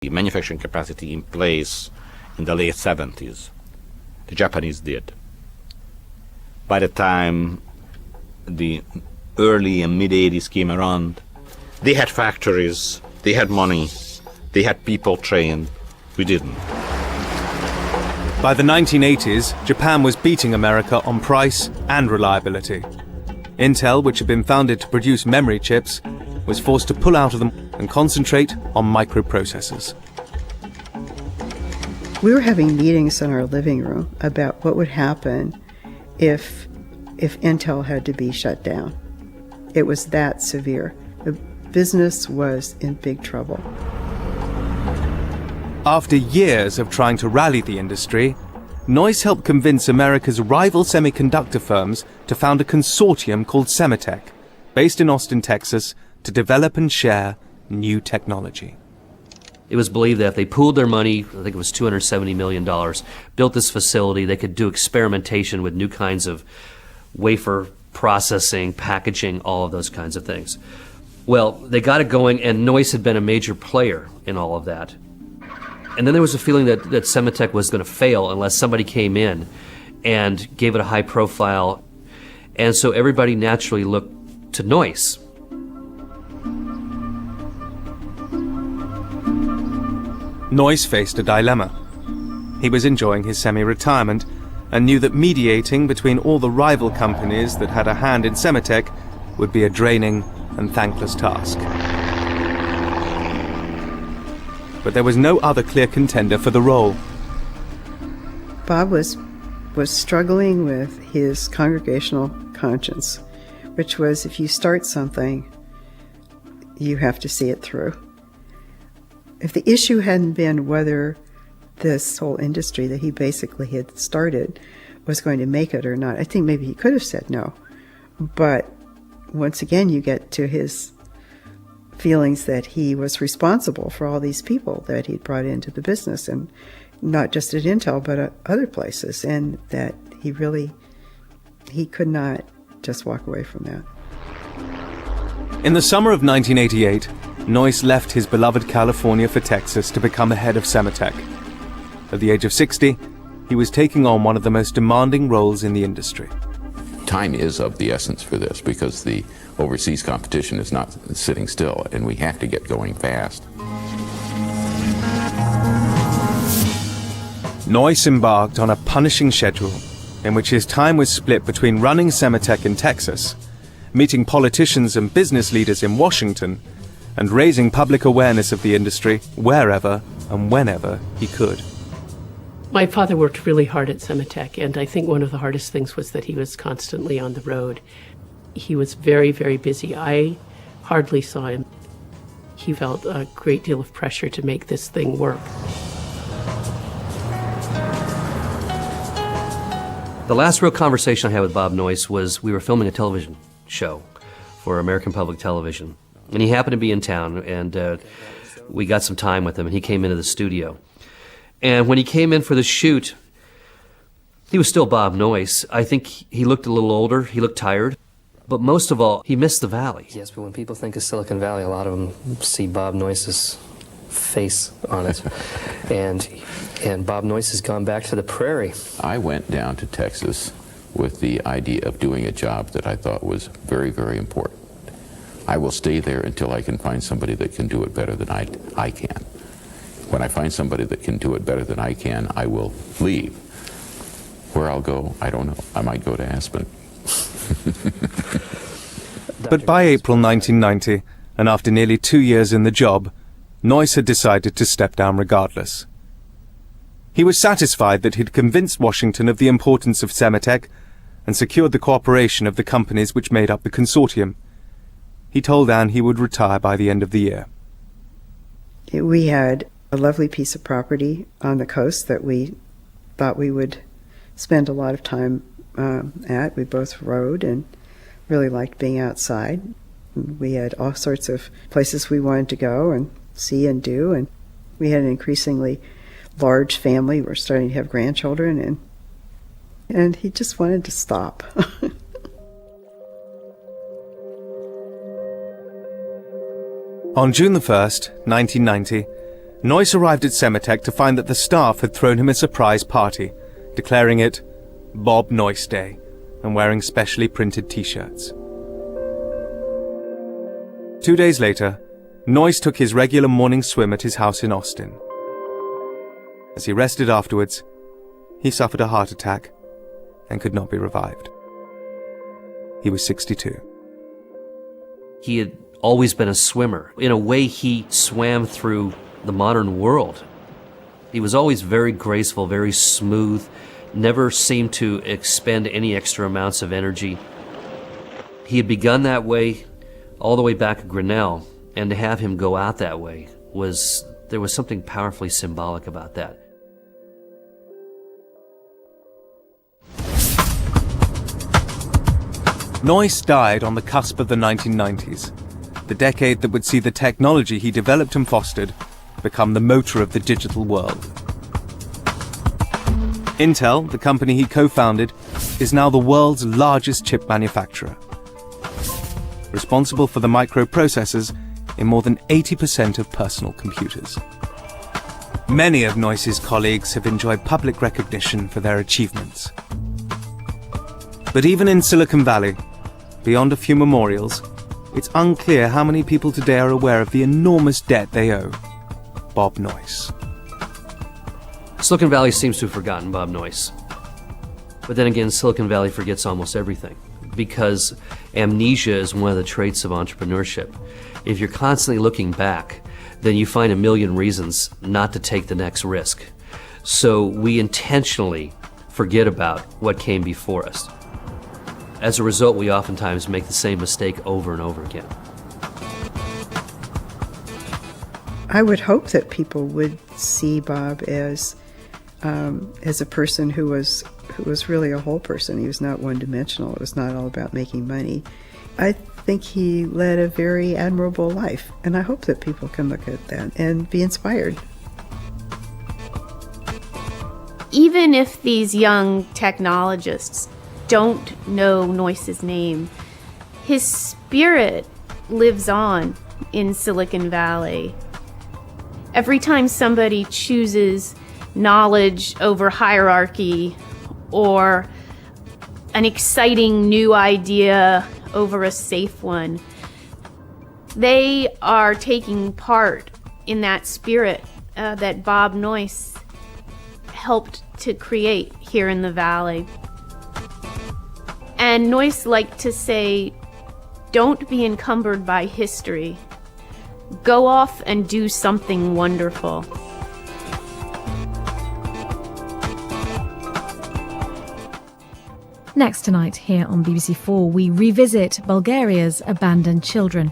the manufacturing capacity in place in the late 70s. The Japanese did. By the time the early and mid-80s came around, they had factories, they had money, they had people trained. We didn't. By the 1980s, Japan was beating America on price and reliability. Intel, which had been founded to produce memory chips, was forced to pull out of them and concentrate on microprocessors. We were having meetings in our living room about what would happen if Intel had to be shut down. It was that severe. The business was in big trouble. After years of trying to rally the industry, Noyce helped convince America's rival semiconductor firms to found a consortium called Sematech, based in Austin, Texas, to develop and share new technology. It was believed that if they pooled their money, I think it was $270 million, built this facility, they could do experimentation with new kinds of wafer processing, packaging, all of those kinds of things. Well, they got it going, and Noyce had been a major player in all of that. And then there was a feeling that Sematech was going to fail unless somebody came in and gave it a high profile. And so everybody naturally looked to Noyce. Noyce faced a dilemma. He was enjoying his semi-retirement and knew that mediating between all the rival companies that had a hand in Sematech would be a draining and thankless task. But there was no other clear contender for the role. Bob was struggling with his congregational conscience, which was if you start something, you have to see it through. If the issue hadn't been whether this whole industry that he basically had started was going to make it or not, I think maybe he could have said no. But once again, you get to his feelings that he was responsible for all these people that he'd brought into the business, and not just at Intel, but at other places, and that he could not just walk away from that. In the summer of 1988, Noyce left his beloved California for Texas to become the head of Sematech. At the age of 60, he was taking on one of the most demanding roles in the industry. Time is of the essence for this because the overseas competition is not sitting still, and we have to get going fast. Noyce embarked on a punishing schedule in which his time was split between running Sematech in Texas, meeting politicians and business leaders in Washington, and raising public awareness of the industry wherever and whenever he could. My father worked really hard at Sematech, and I think one of the hardest things was that he was constantly on the road. He was very, very busy. I hardly saw him. He felt a great deal of pressure to make this thing work. The last real conversation I had with Bob Noyce was we were filming a television show for American Public Television. And he happened to be in town, and we got some time with him, and he came into the studio. And when he came in for the shoot, he was still Bob Noyce. I think he looked a little older, he looked tired, but most of all, he missed the Valley. Yes, but when people think of Silicon Valley, a lot of them see Bob Noyce's face on it. and Bob Noyce has gone back to the prairie. I went down to Texas with the idea of doing a job that I thought was very, very important. I will stay there until I can find somebody that can do it better than I can. When I find somebody that can do it better than I can, I will leave. Where I'll go, I don't know. I might go to Aspen. But by April 1990, and after nearly 2 years in the job, Noyce had decided to step down regardless. He was satisfied that he'd convinced Washington of the importance of Sematech and secured the cooperation of the companies which made up the consortium. He told Anne he would retire by the end of the year. We had a lovely piece of property on the coast that we thought we would spend a lot of time at. We both rode and really liked being outside. We had all sorts of places we wanted to go and see and do, and we had an increasingly large family. We're starting to have grandchildren, and he just wanted to stop. On June the 1st, 1990, Noyce arrived at Cemetech to find that the staff had thrown him a surprise party, declaring it Bob Noyce Day, and wearing specially printed t-shirts. 2 days later, Noyce took his regular morning swim at his house in Austin. As he rested afterwards, he suffered a heart attack and could not be revived. He was 62. He had always been a swimmer. In a way, he swam through the modern world. He was always very graceful, very smooth, never seemed to expend any extra amounts of energy. He had begun that way all the way back at Grinnell, and to have him go out that way there was something powerfully symbolic about that. Noyce died on the cusp of the 1990s, the decade that would see the technology he developed and fostered become the motor of the digital world. Intel, the company he co-founded, is now the world's largest chip manufacturer, responsible for the microprocessors in more than 80% of personal computers. Many of Noyce's colleagues have enjoyed public recognition for their achievements. But even in Silicon Valley, beyond a few memorials, it's unclear how many people today are aware of the enormous debt they owe Bob Noyce. Silicon Valley seems to have forgotten Bob Noyce. But then again, Silicon Valley forgets almost everything, because amnesia is one of the traits of entrepreneurship. If you're constantly looking back, then you find a million reasons not to take the next risk. So we intentionally forget about what came before us. As a result, we oftentimes make the same mistake over and over again. I would hope that people would see Bob as a person who was really a whole person. He was not one-dimensional. It was not all about making money. I think he led a very admirable life, and I hope that people can look at that and be inspired. Even if these young technologists don't know Noyce's name, his spirit lives on in Silicon Valley. Every time somebody chooses knowledge over hierarchy, or an exciting new idea over a safe one, they are taking part in that spirit that Bob Noyce helped to create here in the Valley. And Noyce liked to say, don't be encumbered by history. Go off and do something wonderful. Next tonight here on BBC4, we revisit Bulgaria's abandoned children.